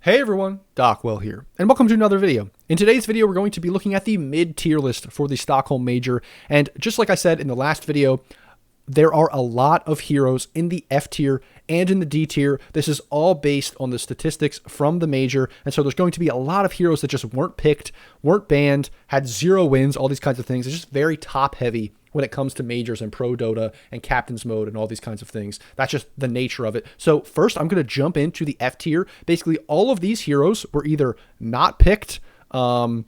Hey everyone, Dockwell here, and welcome to another video. In today's video, we're going to be looking at the mid-tier list for the Stockholm Major, and just like I said in the last video, there are a lot of heroes in the F tier and in the D tier. This is all based on the statistics from the Major, and so there's going to be a lot of heroes that just weren't picked, weren't banned, had 0 wins, all these kinds of things. It's just very top-heavy when it comes to Majors and Pro Dota and Captain's Mode and all these kinds of things. That's just the nature of it. So first, I'm going to jump into the F tier. Basically, all of these heroes were either not picked, not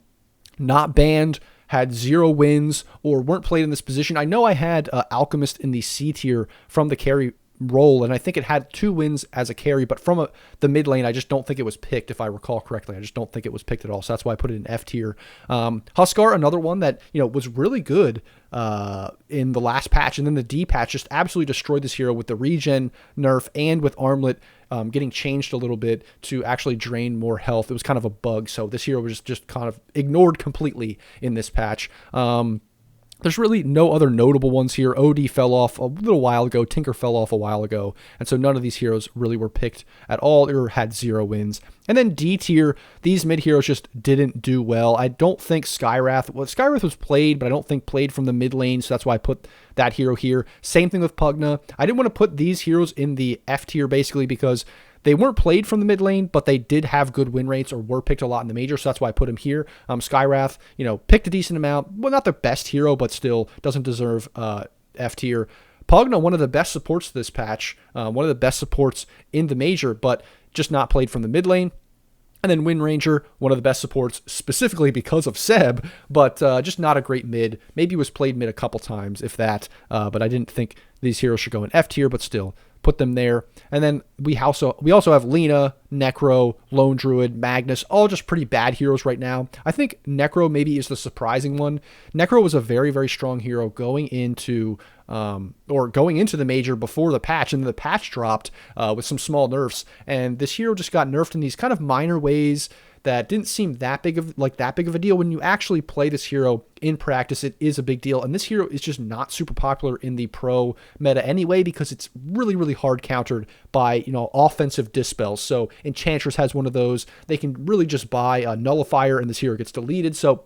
banned, had 0 wins, or weren't played in this position. I know I had Alchemist in the C tier from the carry role, and I think it had 2 wins as a carry, but from the mid lane, I just don't think it was picked, if I recall correctly. I just don't think it was picked at all, so that's why I put it in F tier. Huskar, another one that was really good in the last patch, and then the D patch just absolutely destroyed this hero with the regen nerf and with Armlet getting changed a little bit to actually drain more health. It was kind of a bug, so this hero was just kind of ignored completely in this patch. There's really no other notable ones here. OD fell off a little while ago. Tinker fell off a while ago. And so none of these heroes really were picked at all or had 0 wins. And then D tier, these mid heroes just didn't do well. I don't think Skywrath was played, but I don't think played from the mid lane. So that's why I put that hero here. Same thing with Pugna. I didn't want to put these heroes in the F tier basically because they weren't played from the mid lane, but they did have good win rates or were picked a lot in the Major, so that's why I put him here. Skywrath, picked a decent amount. Well, not the best hero, but still doesn't deserve F tier. Pugna, one of the best supports this patch, one of the best supports in the Major, but just not played from the mid lane. And then Wind Ranger, one of the best supports specifically because of Seb, but just not a great mid. Maybe was played mid a couple times, if that, but I didn't think these heroes should go in F tier, but still put them there. And then we also have Lina, Necro, Lone Druid, Magnus, all just pretty bad heroes right now. I think Necro maybe is the surprising one. Necro was a very, very strong hero going into the Major before the patch, and the patch dropped with some small nerfs, and this hero just got nerfed in these kind of minor ways that didn't seem that big of a deal. When you actually play this hero in practice, it is a big deal, and this hero is just not super popular in the pro meta anyway because it's really, really hard countered by offensive dispels. So Enchantress has one of those. They can really just buy a nullifier and this hero gets deleted. So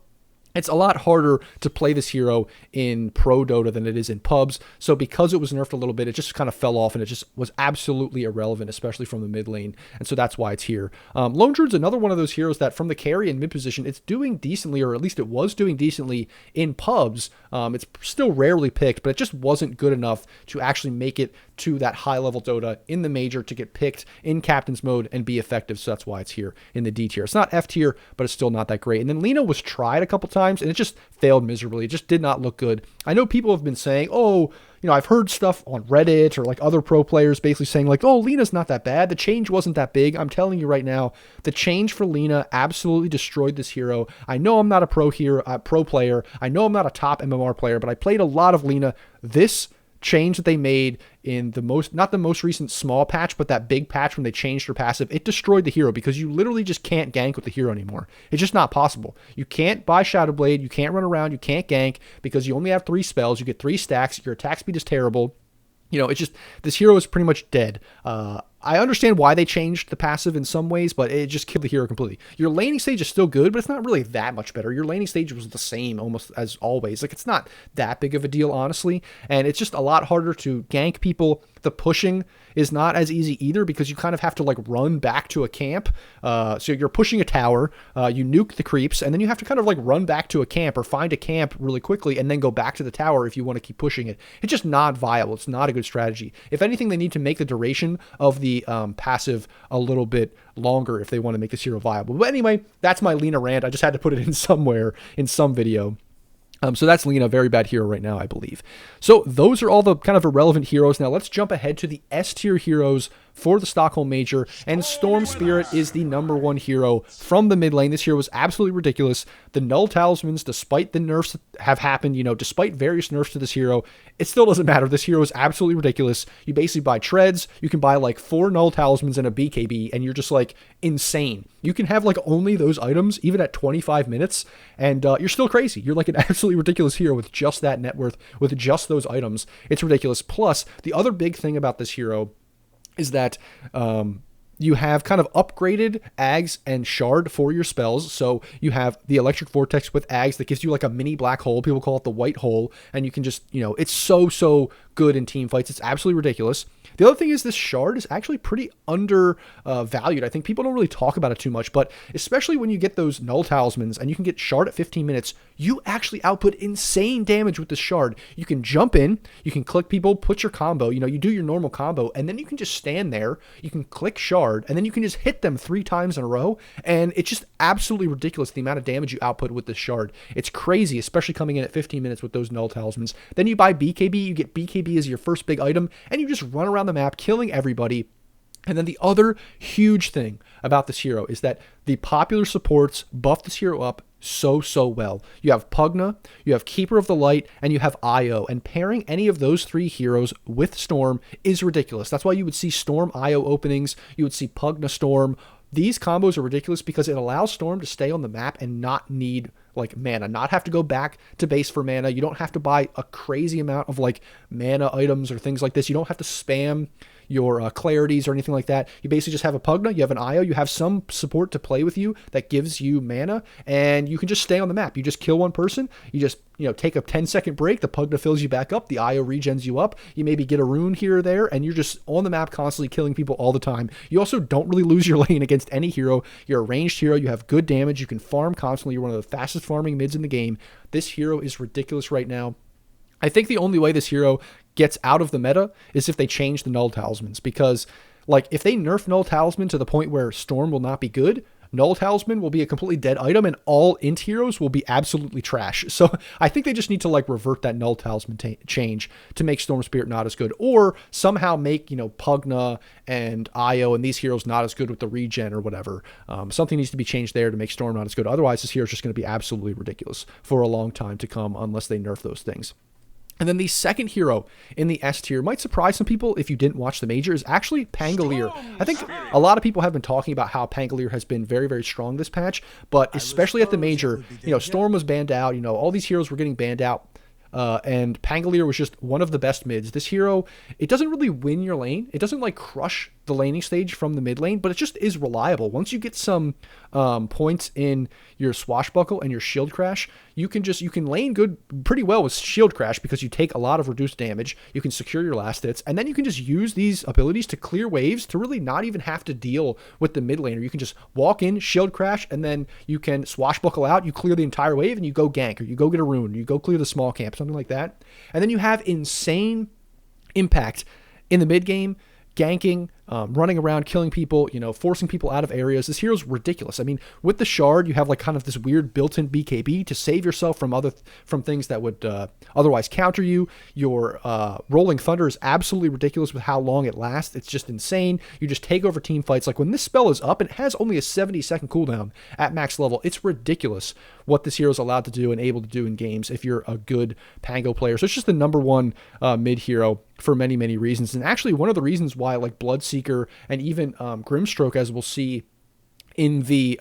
it's a lot harder to play this hero in Pro Dota than it is in pubs. So because it was nerfed a little bit, it just kind of fell off and it just was absolutely irrelevant, especially from the mid lane. And so that's why it's here. Lone Druid's another one of those heroes that from the carry and mid position, it's doing decently, or at least it was doing decently in pubs. It's still rarely picked, but it just wasn't good enough to actually make it to that high level Dota in the Major to get picked in Captain's Mode and be effective. So that's why it's here in the D tier. It's not F tier, but it's still not that great. And then Lina was tried a couple times and it just failed miserably. It just did not look good. I know people have been saying, I've heard stuff on Reddit or like other pro players basically saying like, Lina's not that bad. The change wasn't that big. I'm telling you right now, the change for Lina absolutely destroyed this hero. I know I'm not a pro player. I know I'm not a top MMR player, but I played a lot of Lina. This change that they made in not the most recent small patch, but that big patch when they changed her passive, it destroyed the hero because you literally just can't gank with the hero anymore. It's just not possible. You can't buy Shadow Blade, you can't run around, you can't gank because you only have 3 spells, you get 3 stacks, your attack speed is terrible. It's just, this hero is pretty much dead. I understand why they changed the passive in some ways, but it just killed the hero completely. Your laning stage is still good, but it's not really that much better. Your laning stage was the same almost as always. Like, it's not that big of a deal, honestly, and it's just a lot harder to gank people. The pushing is not as easy either because you kind of have to like run back to a camp. So you're pushing a tower, you nuke the creeps, and then you have to kind of like run back to a camp or find a camp really quickly and then go back to the tower if you want to keep pushing it. It's just not viable. It's not a good strategy. If anything, they need to make the duration of the passive a little bit longer if they want to make this hero viable. But anyway, that's my Lina rant. I just had to put it in somewhere in some video. So that's Lina, a very bad hero right now, I believe. So those are all the kind of irrelevant heroes. Now let's jump ahead to the S tier heroes for the Stockholm Major, and Storm Spirit is the #1 hero from the mid lane. This hero was absolutely ridiculous. The Null Talismans, despite the nerfs that have happened, despite various nerfs to this hero, it still doesn't matter. This hero is absolutely ridiculous. You basically buy treads, you can buy like 4 Null Talismans and a BKB, and you're just like insane. You can have like only those items, even at 25 minutes, and you're still crazy. You're like an absolutely ridiculous hero with just that net worth, with just those items. It's ridiculous. Plus, the other big thing about this hero is that You have kind of upgraded Ags and Shard for your spells. So you have the Electric Vortex with Ags that gives you like a mini black hole. People call it the white hole. And you can just, it's so good in team fights. It's absolutely ridiculous. The other thing is this Shard is actually pretty undervalued. I think people don't really talk about it too much, but especially when you get those Null Talismans and you can get Shard at 15 minutes, you actually output insane damage with this Shard. You can jump in, you can click people, put your combo, you do your normal combo, and then you can just stand there, you can click Shard, and then you can just hit them 3 times in a row, and it's just absolutely ridiculous the amount of damage you output with this Shard. It's crazy, especially coming in at 15 minutes with those Null Talismans. Then you buy BKB, you get BKB as your first big item, and you just run around the map killing everybody. And then the other huge thing about this hero is that the popular supports buff this hero up so well. You have Pugna, you have Keeper of the Light, and you have Io, and pairing any of those 3 heroes with Storm is ridiculous. That's why you would see Storm Io openings, you would see Pugna Storm. These combos are ridiculous because it allows Storm to stay on the map and not need like mana, not have to go back to base for mana. You don't have to buy a crazy amount of like mana items or things like this. You don't have to spam your clarities or anything like that. You basically just have a Pugna, you have an Io, you have some support to play with you that gives you mana, and you can just stay on the map. You just kill one person, you just take a 10-second break, the Pugna fills you back up, the Io regens you up, you maybe get a rune here or there, and you're just on the map constantly killing people all the time. You also don't really lose your lane against any hero. You're a ranged hero, you have good damage, you can farm constantly, you're one of the fastest farming mids in the game. This hero is ridiculous right now. I think the only way this hero gets out of the meta is if they change the Null Talismans, because like if they nerf Null Talisman to the point where Storm will not be good, Null Talisman will be a completely dead item and all int heroes will be absolutely trash. So I think they just need to like revert that Null Talisman change to make Storm Spirit not as good, or somehow make, Pugna and Io and these heroes not as good with the regen or whatever. Something needs to be changed there to make Storm not as good. Otherwise, this hero is just going to be absolutely ridiculous for a long time to come unless they nerf those things. And then the second hero in the S tier might surprise some people if you didn't watch the major is actually Pangolier. I think a lot of people have been talking about how Pangolier has been very strong this patch, but especially at the major, Storm was banned out, all these heroes were getting banned out. And Pangolier was just one of the best mids. This hero, it doesn't really win your lane. It doesn't like crush the laning stage from the mid lane, but it just is reliable. Once you get some points in your swashbuckle and your shield crash, you can lane good pretty well with shield crash because you take a lot of reduced damage. You can secure your last hits, and then you can just use these abilities to clear waves to really not even have to deal with the mid laner. You can just walk in, shield crash, and then you can swashbuckle out, you clear the entire wave, and you go gank, or you go get a rune, you go clear the small camp, something like that. And then you have insane impact in the mid game, ganking, running around, killing people, forcing people out of areas. This hero's ridiculous. I mean, with the Shard, you have like kind of this weird built-in BKB to save yourself from things that would otherwise counter you. Your Rolling Thunder is absolutely ridiculous with how long it lasts. It's just insane. You just take over team fights. Like when this spell is up, it has only a 70-second cooldown at max level. It's ridiculous what this hero is allowed to do and able to do in games if you're a good Pango player. So it's just the number one mid hero for many reasons. And actually one of the reasons why like Bloodseeker and even Grimstroke, as we'll see in the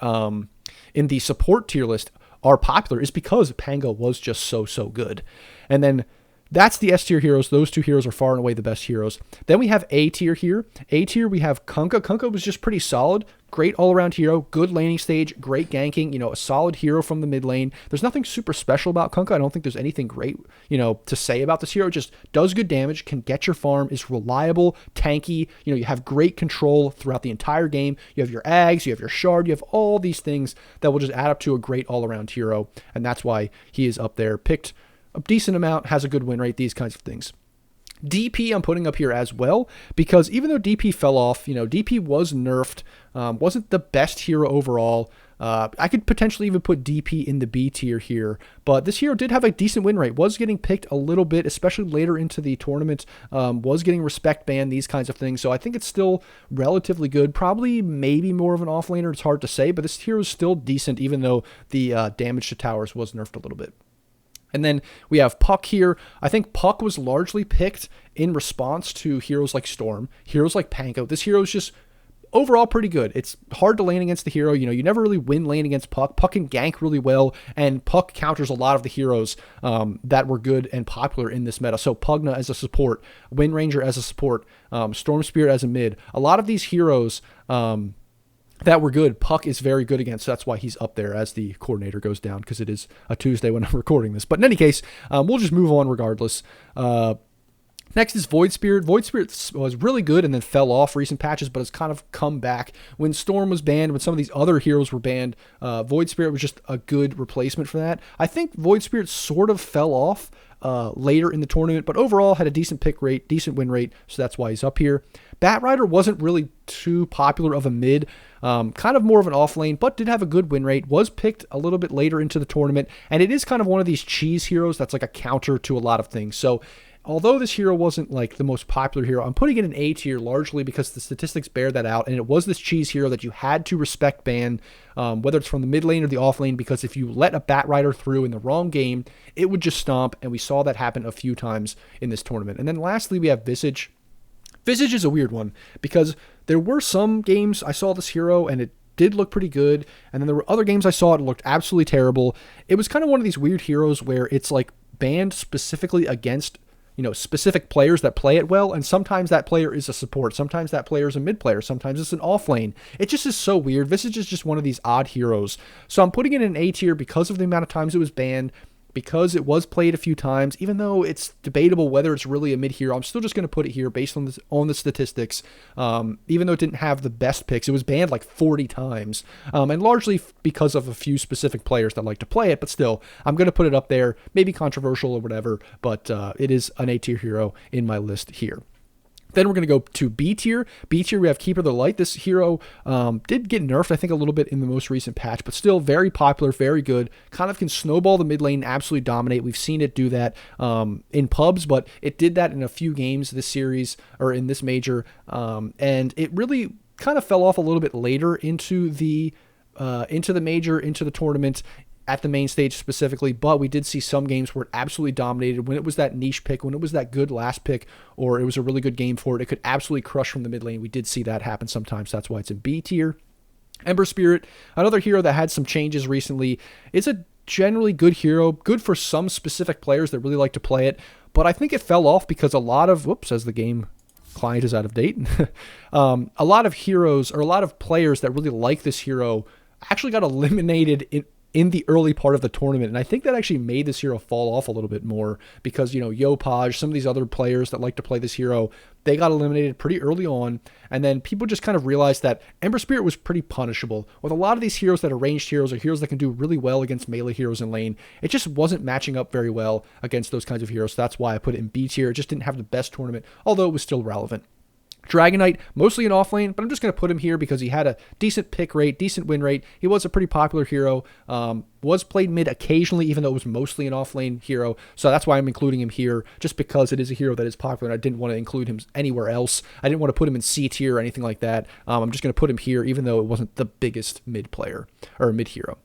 support tier list, are popular is because Pango was just so good. And then that's the S tier heroes. Those 2 heroes are far and away the best heroes. Then we have A tier here. A tier, we have Kunkka. Kunkka was just pretty solid. Great all-around hero, good laning stage, great ganking, a solid hero from the mid lane. There's nothing super special about Kunkka. I don't think there's anything great, to say about this hero. It just does good damage, can get your farm, is reliable, tanky. You have great control throughout the entire game. You have your Ags, you have your Shard, you have all these things that will just add up to a great all-around hero, and that's why he is up there. Picked a decent amount, has a good win rate, these kinds of things. DP I'm putting up here as well, because even though DP fell off, DP was nerfed, wasn't the best hero overall. I could potentially even put DP in the B tier here, but this hero did have a decent win rate, was getting picked a little bit, especially later into the tournament, was getting respect banned, these kinds of things. So I think it's still relatively good, probably maybe more of an offlaner, it's hard to say, but this hero is still decent, even though the damage to towers was nerfed a little bit. And then we have Puck here. I think Puck was largely picked in response to heroes like Storm, heroes like Pango. This hero is just overall pretty good. It's hard to lane against the hero. You never really win lane against Puck. Puck can gank really well, and Puck counters a lot of the heroes that were good and popular in this meta. So Pugna as a support, Wind Ranger as a support, Storm Spirit as a mid. A lot of these heroes that were good, Puck is very good against. So that's why he's up there as the coordinator goes down, because it is a Tuesday when I'm recording this. But in any case, we'll just move on regardless. Next is Void Spirit. Void Spirit was really good and then fell off recent patches, but has kind of come back. When Storm was banned, when some of these other heroes were banned, Void Spirit was just a good replacement for that. I think Void Spirit sort of fell off later in the tournament, but overall had a decent pick rate, decent win rate, so that's why he's up here. Bat Rider wasn't really too popular of a mid, kind of more of an off lane, but did have a good win rate, was picked a little bit later into the tournament, and it is kind of one of these cheese heroes that's like a counter to a lot of things. So although this hero wasn't like the most popular hero, I'm putting it in A tier largely because the statistics bear that out, and it was this cheese hero that you had to respect ban, whether it's from the mid lane or the off lane, because if you let a Bat Rider through in the wrong game, it would just stomp, and we saw that happen a few times in this tournament. And then lastly, we have Visage. Visage is a weird one because there were some games I saw this hero and it did look pretty good, and then there were other games I saw it looked absolutely terrible. It was kind of one of these weird heroes where it's like banned specifically against specific players that play it well, and sometimes that player is a support, sometimes that player is a mid player, sometimes it's an off lane. It just is so weird. Visage is just one of these odd heroes. So I'm putting it in A tier because of the amount of times it was banned, because it was played a few times. Even though it's debatable whether it's really a mid hero, I'm still just going to put it here based on the statistics. Even though it didn't have the best picks, it was banned like 40 times, and largely because of a few specific players that like to play it. But still, I'm going to put it up there. Maybe controversial or whatever, but it is an A tier hero in my list here. Then we're going to go to B tier. B tier, we have Keeper of the Light. This hero did get nerfed, I think, a little bit in the most recent patch, but still very popular, very good. Kind of can snowball the mid lane, absolutely dominate. We've seen it do that in pubs, but it did that in a few games this series, or in this major, and it really kind of fell off a little bit later into the major, into the tournament, at the main stage specifically, but we did see some games where it absolutely dominated. When it was that niche pick, when it was that good last pick, or it was a really good game for it, it could absolutely crush from the mid lane. We did see that happen sometimes. That's why it's in B tier. Ember Spirit, another hero that had some changes recently. It's a generally good hero, good for some specific players that really like to play it, but I think it fell off because a lot of, as the game client is out of date, a lot of heroes, or a lot of players that really like this hero actually got eliminated in the early part of the tournament. And I think that actually made this hero fall off a little bit more because, Yopaj, some of these other players that like to play this hero, they got eliminated pretty early on. And then people just kind of realized that Ember Spirit was pretty punishable. With a lot of these heroes that are ranged heroes, or heroes that can do really well against melee heroes in lane, it just wasn't matching up very well against those kinds of heroes. So that's why I put it in B tier. It just didn't have the best tournament, although it was still relevant. Dragonite, mostly an off lane, but I'm just going to put him here because he had a decent pick rate, decent win rate. He was a pretty popular hero, was played mid occasionally, even though it was mostly an off lane hero. So that's why I'm including him here, just because it is a hero that is popular, and I didn't want to include him anywhere else. I didn't want to put him in C tier or anything like that. I'm just going to put him here, even though it wasn't the biggest mid player, or mid hero.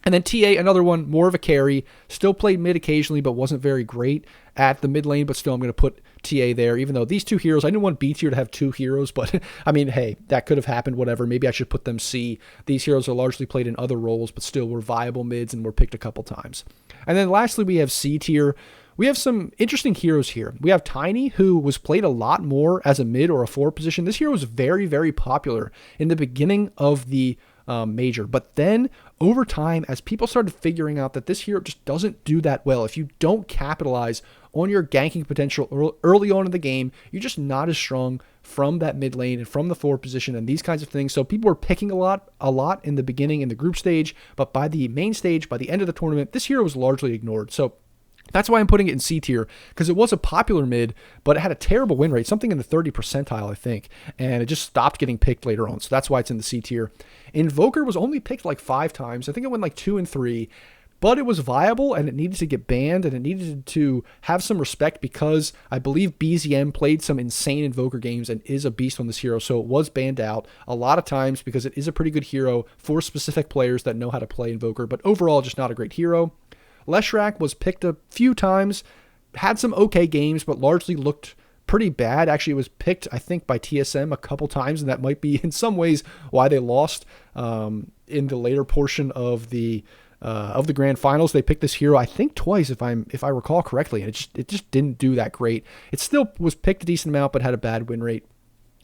And then TA, another one, more of a carry, still played mid occasionally, but wasn't very great at the mid lane, but still I'm going to put TA there, even though these two heroes, I didn't want B tier to have two heroes, but I mean, hey, that could have happened, whatever. Maybe I should put them C. These heroes are largely played in other roles, but still were viable mids and were picked a couple times. And then lastly, we have C tier. We have some interesting heroes here. We have Tiny, who was played a lot more as a mid or a forward position. This hero was very, very popular in the beginning of the major, but then over time, as people started figuring out that this hero just doesn't do that well, if you don't capitalize on your ganking potential early on in the game, you're just not as strong from that mid lane and from the forward position and these kinds of things. So people were picking a lot in the beginning in the group stage, but by the main stage, by the end of the tournament, this hero was largely ignored. So that's why I'm putting it in C tier, because it was a popular mid, but it had a terrible win rate, something in the 30 percentile, I think, and it just stopped getting picked later on. So that's why it's in the C tier. Invoker was only picked like 5 times. I think it went like 2 and 3, but it was viable and it needed to get banned and it needed to have some respect because I believe BZM played some insane Invoker games and is a beast on this hero. So it was banned out a lot of times because it is a pretty good hero for specific players that know how to play Invoker, but overall just not a great hero. Leshrac was picked a few times, had some okay games, but largely looked pretty bad. Actually, it was picked, I think, by TSM a couple times, and that might be in some ways why they lost in the later portion of the grand finals. They picked this hero, I think, twice, if I recall correctly, and it just didn't do that great. It still was picked a decent amount, but had a bad win rate.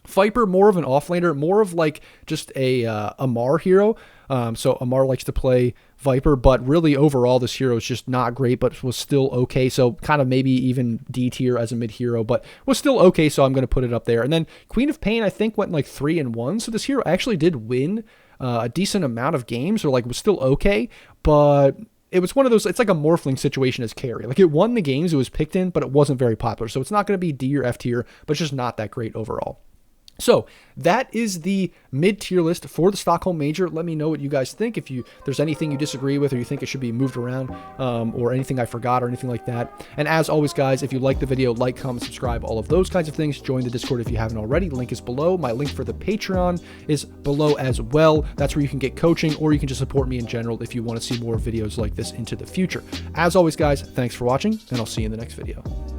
Viper, more of an offlaner, more of like just a Amar hero. So Amar likes to play Viper, but really overall this hero is just not great, but was still okay. So kind of maybe even D tier as a mid hero, but was still okay. So I'm going to put it up there. And then Queen of Pain, I think, went like 3-1. So this hero actually did win a decent amount of games, or like was still okay, but it was one of those, it's like a Morphling situation as carry. Like it won the games it was picked in, but it wasn't very popular. So it's not going to be D or F tier, but it's just not that great overall. So that is the mid-tier list for the Stockholm Major. Let me know what you guys think. If there's anything you disagree with, or you think it should be moved around, or anything I forgot or anything like that. And as always, guys, if you like the video, like, comment, subscribe, all of those kinds of things. Join the Discord if you haven't already. Link is below. My link for the Patreon is below as well. That's where you can get coaching, or you can just support me in general if you want to see more videos like this into the future. As always, guys, thanks for watching, and I'll see you in the next video.